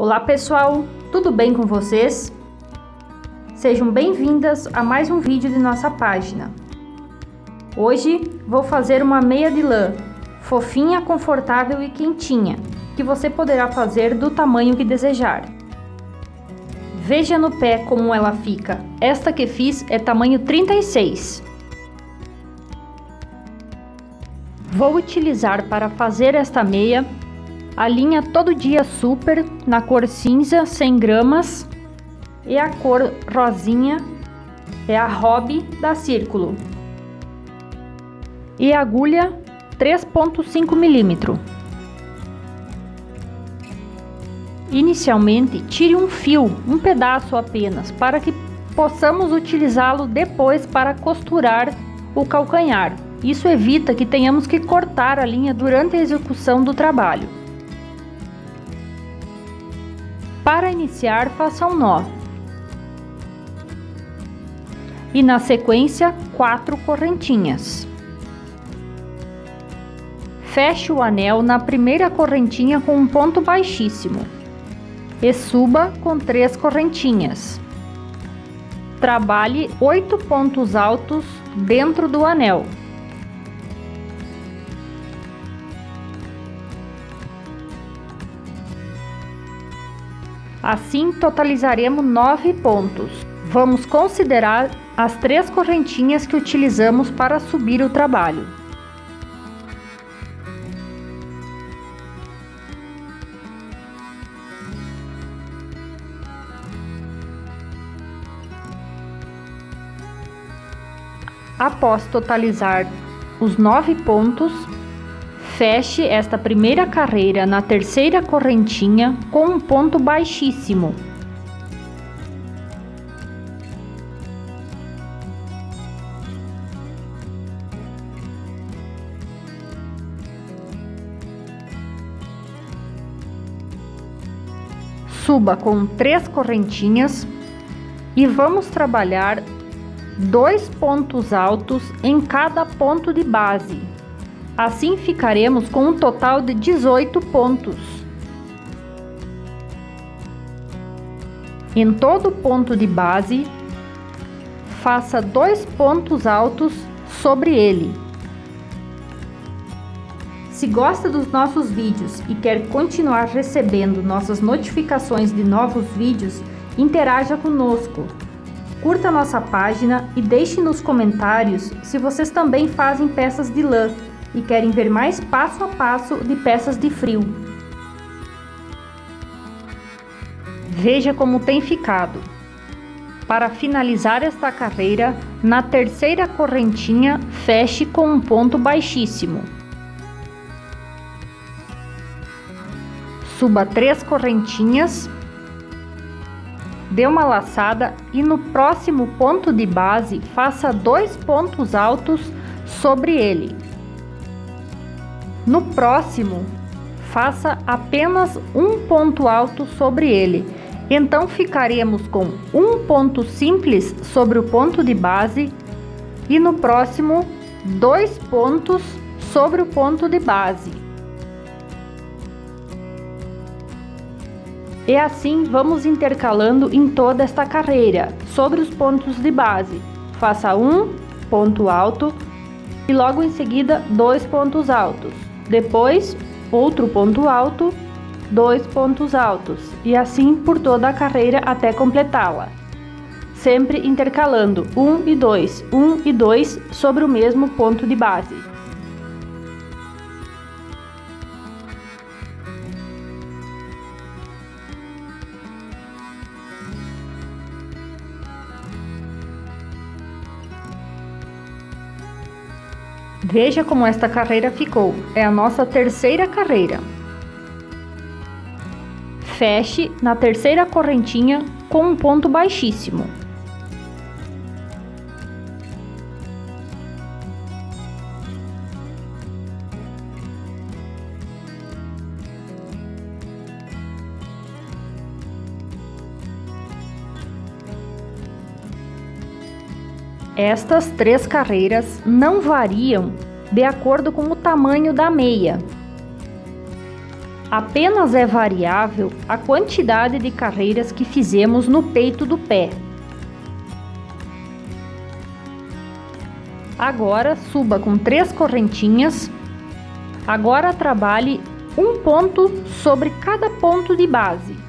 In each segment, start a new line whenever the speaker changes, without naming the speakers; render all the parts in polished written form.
Olá pessoal, tudo bem com vocês? Sejam bem-vindas a mais um vídeo de nossa página. Hoje vou fazer uma meia de lã, fofinha, confortável e quentinha, que você poderá fazer do tamanho que desejar. Veja no pé como ela fica, esta que fiz é tamanho 36. Vou utilizar para fazer esta meia a linha Todo Dia Super na cor cinza 100 gramas e a cor rosinha é a Hobby da Círculo e agulha 3,5 mm. Inicialmente, tire um fio, um pedaço apenas, para que possamos utilizá-lo depois para costurar o calcanhar. Isso evita que tenhamos que cortar a linha durante a execução do trabalho. Para iniciar, faça um nó. E na sequência, 4 correntinhas. Feche o anel na primeira correntinha com um ponto baixíssimo. E suba com 3 correntinhas. Trabalhe 8 pontos altos dentro do anel. Assim, totalizaremos 9 pontos. Vamos considerar as 3 correntinhas que utilizamos para subir o trabalho. Após totalizar os 9 pontos, feche esta primeira carreira na terceira correntinha com um ponto baixíssimo. Suba com 3 correntinhas e vamos trabalhar 2 pontos altos em cada ponto de base. Assim ficaremos com um total de 18 pontos. Em todo ponto de base, faça 2 pontos altos sobre ele. Se gosta dos nossos vídeos e quer continuar recebendo nossas notificações de novos vídeos, interaja conosco. Curta nossa página e deixe nos comentários se vocês também fazem peças de lã e querem ver mais passo a passo de peças de frio. Veja como tem ficado. Para finalizar esta carreira, na terceira correntinha, feche com um ponto baixíssimo. Suba 3 correntinhas, dê uma laçada e no próximo ponto de base, faça 2 pontos altos sobre ele. No próximo, faça apenas um ponto alto sobre ele. Então ficaremos com um ponto simples sobre o ponto de base e no próximo 2 pontos sobre o ponto de base. E assim vamos intercalando em toda esta carreira sobre os pontos de base. Faça um ponto alto e logo em seguida 2 pontos altos. Depois, outro ponto alto, 2 pontos altos, e assim por toda a carreira até completá-la. Sempre intercalando 1 e 2, 1 e 2 sobre o mesmo ponto de base. Veja como esta carreira ficou, é a nossa terceira carreira. Feche na terceira correntinha com um ponto baixíssimo. Estas 3 carreiras não variam de acordo com o tamanho da meia. Apenas é variável a quantidade de carreiras que fizemos no peito do pé. Agora suba com 3 correntinhas. Agora trabalhe um ponto sobre cada ponto de base.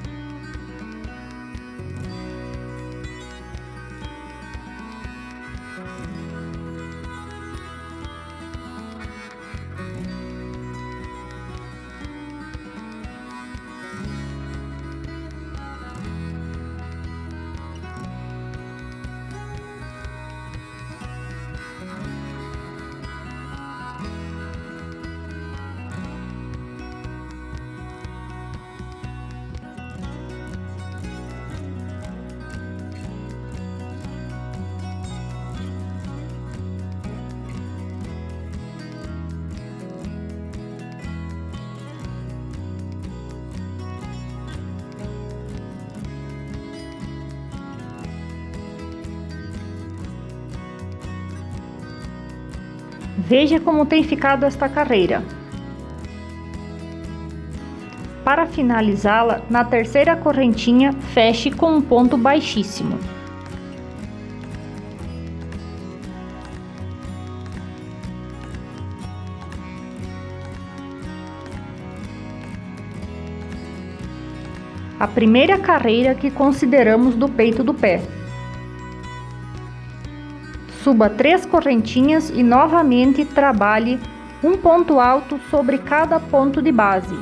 Veja como tem ficado esta carreira. Para finalizá-la, na terceira correntinha, feche com um ponto baixíssimo. A primeira carreira que consideramos do peito do pé. Suba 3 correntinhas e novamente trabalhe um ponto alto sobre cada ponto de base.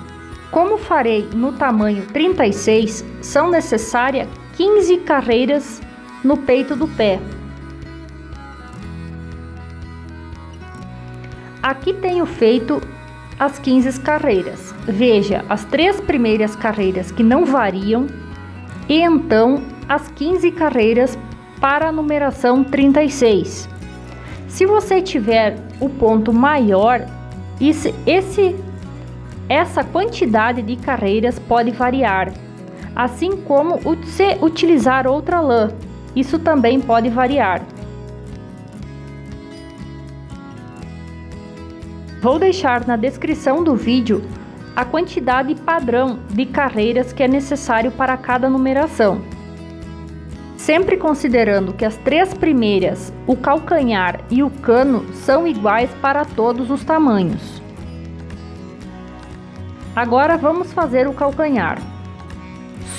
Como farei no tamanho 36, são necessárias 15 carreiras no peito do pé. Aqui tenho feito as 15 carreiras. Veja as 3 primeiras carreiras que não variam e então as 15 carreiras para a numeração 36. Se você tiver o ponto maior, essa quantidade de carreiras pode variar, assim como se utilizar outra lã, isso também pode variar. Vou deixar na descrição do vídeo a quantidade padrão de carreiras que é necessário para cada numeração. Sempre considerando que as 3 primeiras, o calcanhar e o cano, são iguais para todos os tamanhos. Agora vamos fazer o calcanhar.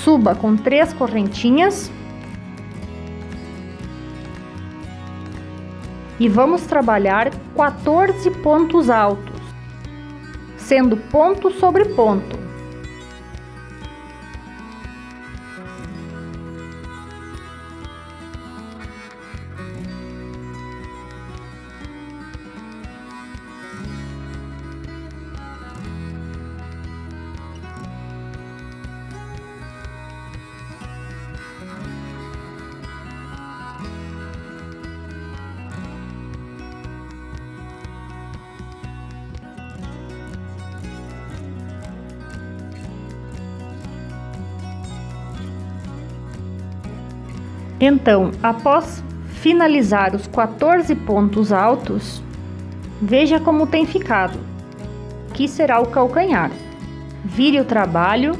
Suba com 3 correntinhas. E vamos trabalhar 14 pontos altos, sendo ponto sobre ponto. Então, após finalizar os 14 pontos altos, veja como tem ficado. Aqui será o calcanhar. Vire o trabalho,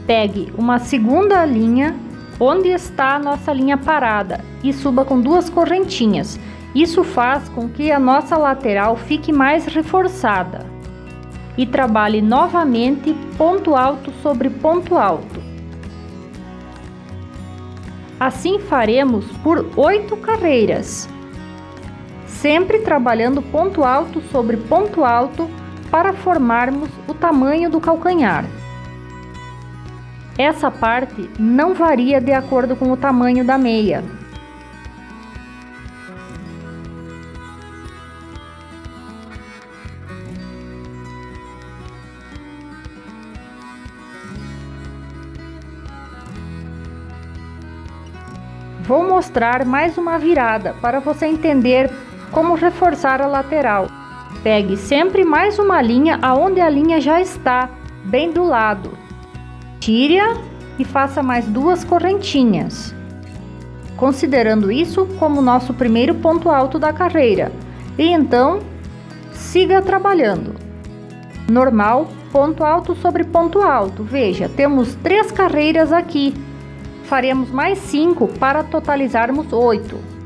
pegue uma segunda linha onde está a nossa linha parada e suba com 2 correntinhas. Isso faz com que a nossa lateral fique mais reforçada. E trabalhe novamente ponto alto sobre ponto alto. Assim faremos por 8 carreiras, sempre trabalhando ponto alto sobre ponto alto para formarmos o tamanho do calcanhar. Essa parte não varia de acordo com o tamanho da meia. Vou mostrar mais uma virada para você entender como reforçar a lateral. Pegue sempre mais uma linha aonde a linha já está, bem do lado. Tire-a e faça mais 2 correntinhas, considerando isso como nosso primeiro ponto alto da carreira. E então, siga trabalhando. Normal, ponto alto sobre ponto alto. Veja, temos 3 carreiras aqui. Faremos mais 5 para totalizarmos 8.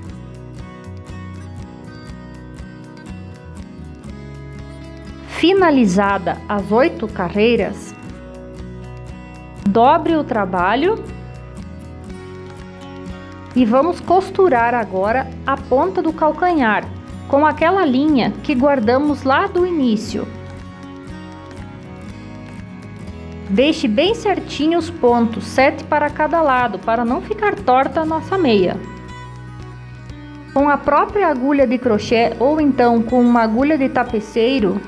Finalizada as 8 carreiras, dobre o trabalho e vamos costurar agora a ponta do calcanhar com aquela linha que guardamos lá do início. Deixe bem certinho os pontos, 7 para cada lado, para não ficar torta a nossa meia. Com a própria agulha de crochê ou então com uma agulha de tapeceiro,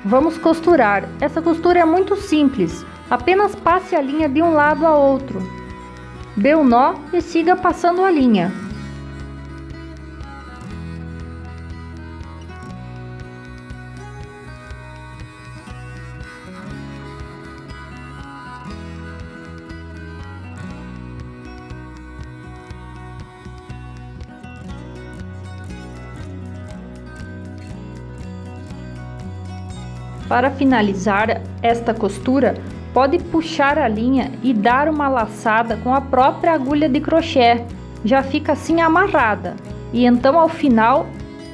vamos costurar. Essa costura é muito simples, apenas passe a linha de um lado a outro. Dê um nó e siga passando a linha. Para finalizar esta costura, pode puxar a linha e dar uma laçada com a própria agulha de crochê. Já fica assim amarrada. E então ao final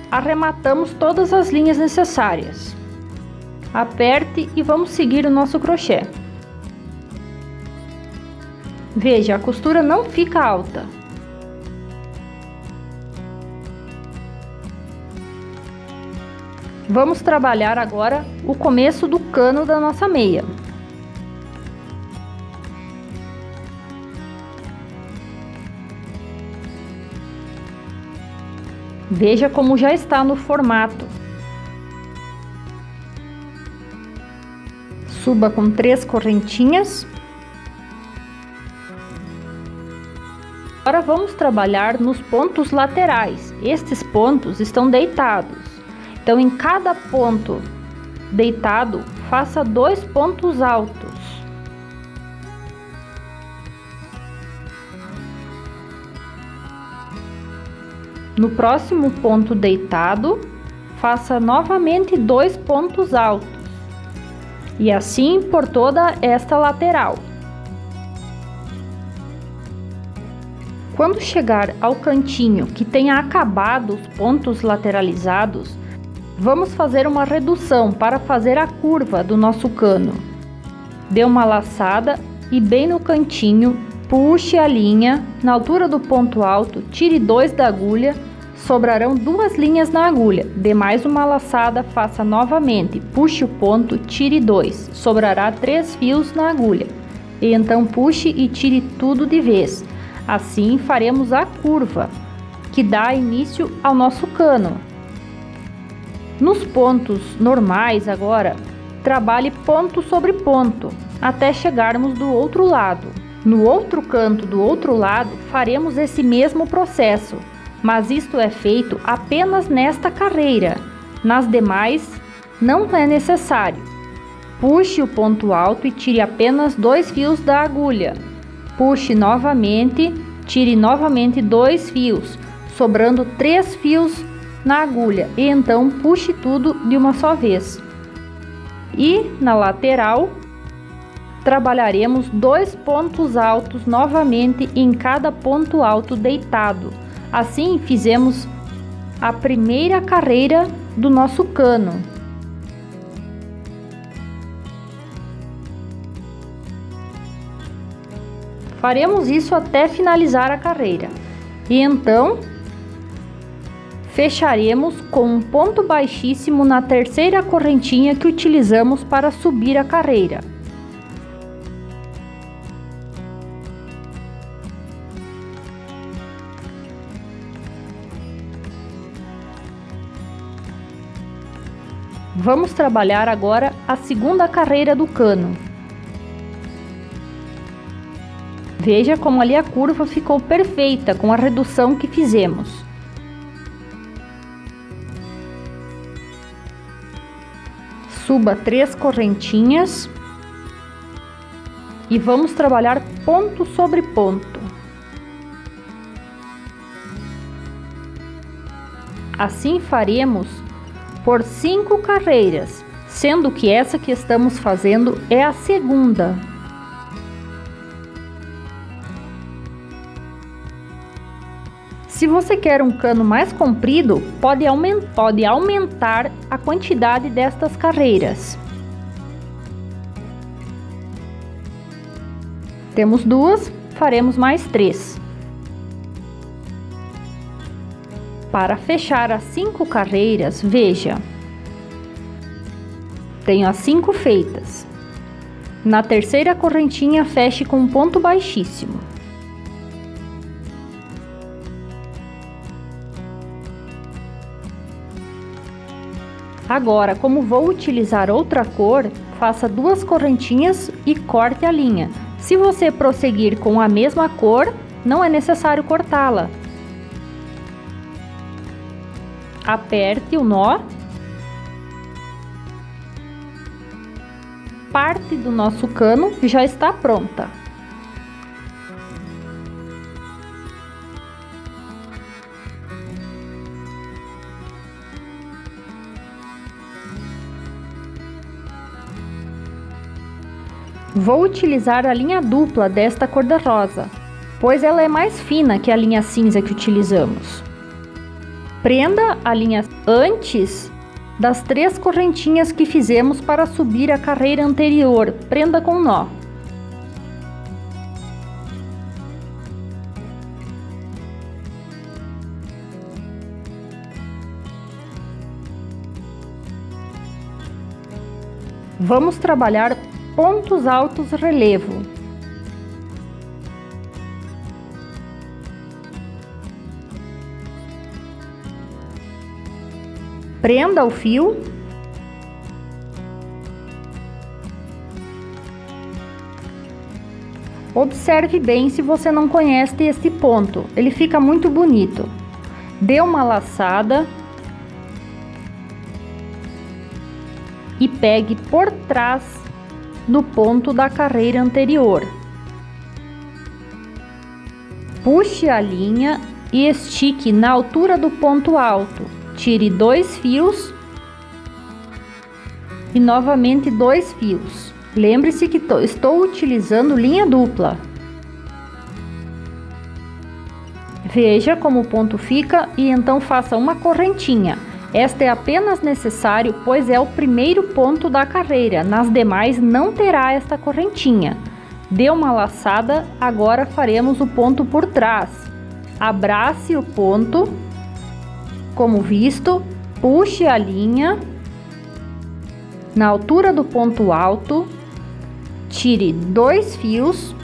arrematamos todas as linhas necessárias. Aperte e vamos seguir o nosso crochê. Veja, a costura não fica alta. Vamos trabalhar agora o começo do cano da nossa meia. Veja como já está no formato. Suba com 3 correntinhas. Agora vamos trabalhar nos pontos laterais. Estes pontos estão deitados. Então, em cada ponto deitado, faça 2 pontos altos. No próximo ponto deitado, faça novamente 2 pontos altos. E assim por toda esta lateral. Quando chegar ao cantinho que tenha acabado os pontos lateralizados, vamos fazer uma redução para fazer a curva do nosso cano. Dê uma laçada e bem no cantinho, puxe a linha, na altura do ponto alto, tire 2 da agulha, sobrarão 2 linhas na agulha. Dê mais uma laçada, faça novamente, puxe o ponto, tire 2, sobrará 3 fios na agulha. E então puxe e tire tudo de vez. Assim faremos a curva, que dá início ao nosso cano. Nos pontos normais agora, trabalhe ponto sobre ponto, até chegarmos do outro lado. No outro canto do outro lado, faremos esse mesmo processo, mas isto é feito apenas nesta carreira. Nas demais, não é necessário. Puxe o ponto alto e tire apenas 2 fios da agulha. Puxe novamente, tire novamente 2 fios, sobrando 3 fios na agulha, e então puxe tudo de uma só vez. E na lateral trabalharemos 2 pontos altos novamente em cada ponto alto deitado. Assim fizemos a primeira carreira do nosso cano. Faremos isso até finalizar a carreira. E então fecharemos com um ponto baixíssimo na terceira correntinha que utilizamos para subir a carreira. Vamos trabalhar agora a segunda carreira do cano. Veja como ali a curva ficou perfeita com a redução que fizemos. Suba 3 correntinhas e vamos trabalhar ponto sobre ponto. Assim faremos por 5 carreiras, sendo que essa que estamos fazendo é a segunda. Se você quer um cano mais comprido, pode aumentar a quantidade destas carreiras. Temos 2, faremos mais 3. Para fechar as 5 carreiras, veja, tenho as 5 feitas. Na terceira correntinha, feche com um ponto baixíssimo. Agora, como vou utilizar outra cor, faça 2 correntinhas e corte a linha. Se você prosseguir com a mesma cor, não é necessário cortá-la. Aperte o nó. Parte do nosso cano já está pronta. Vou utilizar a linha dupla desta cor-de-rosa, pois ela é mais fina que a linha cinza que utilizamos. Prenda a linha antes das 3 correntinhas que fizemos para subir a carreira anterior. Prenda com nó. Vamos trabalhar pontos altos relevo. Prenda o fio. Observe bem se você não conhece este ponto, ele fica muito bonito. Dê uma laçada e pegue por trás do ponto da carreira anterior. Puxe a linha e estique na altura do ponto alto. Tire 2 fios e novamente 2 fios. Lembre-se que estou utilizando linha dupla. Veja como o ponto fica e então faça uma correntinha. Esta é apenas necessário, pois é o primeiro ponto da carreira. Nas demais não terá esta correntinha. Dê uma laçada, agora faremos o ponto por trás. Abrace o ponto, como visto, puxe a linha na altura do ponto alto, tire 2 fios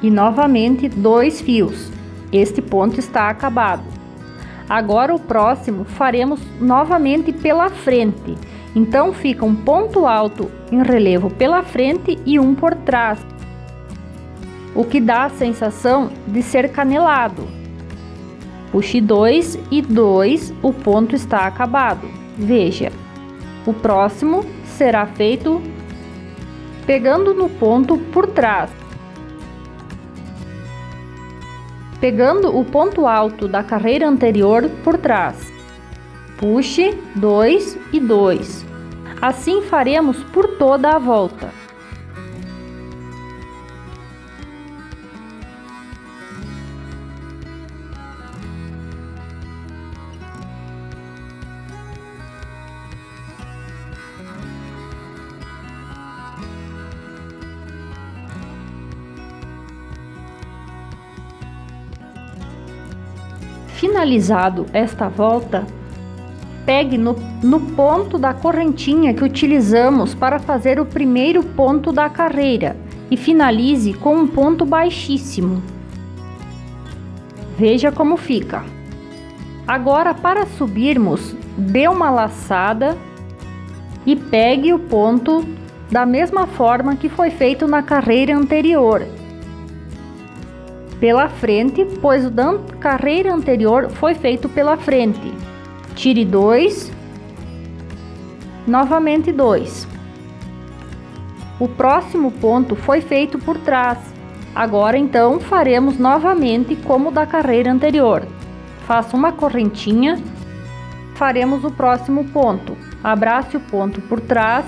e novamente 2 fios. Este ponto está acabado. Agora o próximo faremos novamente pela frente. Então fica um ponto alto em relevo pela frente e um por trás, o que dá a sensação de ser canelado. Puxe 2 e 2, o ponto está acabado. Veja, o próximo será feito pegando no ponto por trás. Pegando o ponto alto da carreira anterior por trás. Puxe 2 e 2. Assim faremos por toda a volta. Finalizado esta volta, pegue no ponto da correntinha que utilizamos para fazer o primeiro ponto da carreira e finalize com um ponto baixíssimo. Veja como fica. Agora, para subirmos, dê uma laçada e pegue o ponto da mesma forma que foi feito na carreira anterior. Pela frente, pois o da carreira anterior foi feito pela frente. Tire 2, novamente 2. O próximo ponto foi feito por trás. Agora então faremos novamente como da carreira anterior. Faça uma correntinha faremos o próximo ponto. Abrace o ponto por trás,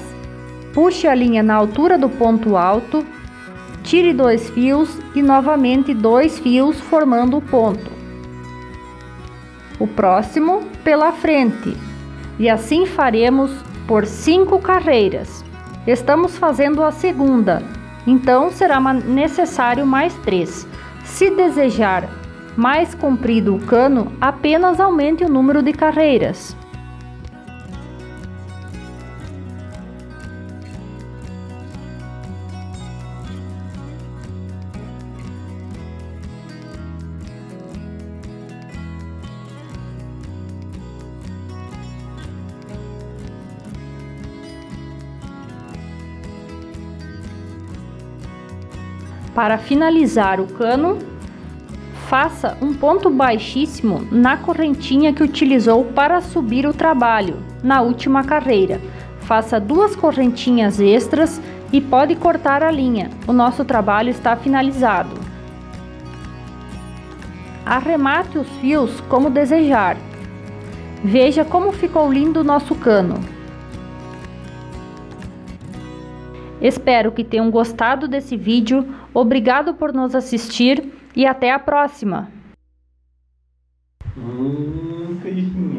puxe a linha na altura do ponto alto, tire 2 fios e novamente 2 fios formando o ponto. O próximo pela frente, e assim faremos por 5 carreiras. Estamos fazendo a segunda, então será necessário mais 3. Se desejar mais comprido o cano, apenas aumente o número de carreiras. Para finalizar o cano, faça um ponto baixíssimo na correntinha que utilizou para subir o trabalho na última carreira. Faça 2 correntinhas extras e pode cortar a linha. O nosso trabalho está finalizado. Arremate os fios como desejar. Veja como ficou lindo o nosso cano. Espero que tenham gostado desse vídeo. Obrigado por nos assistir e até a próxima!
Peixinho.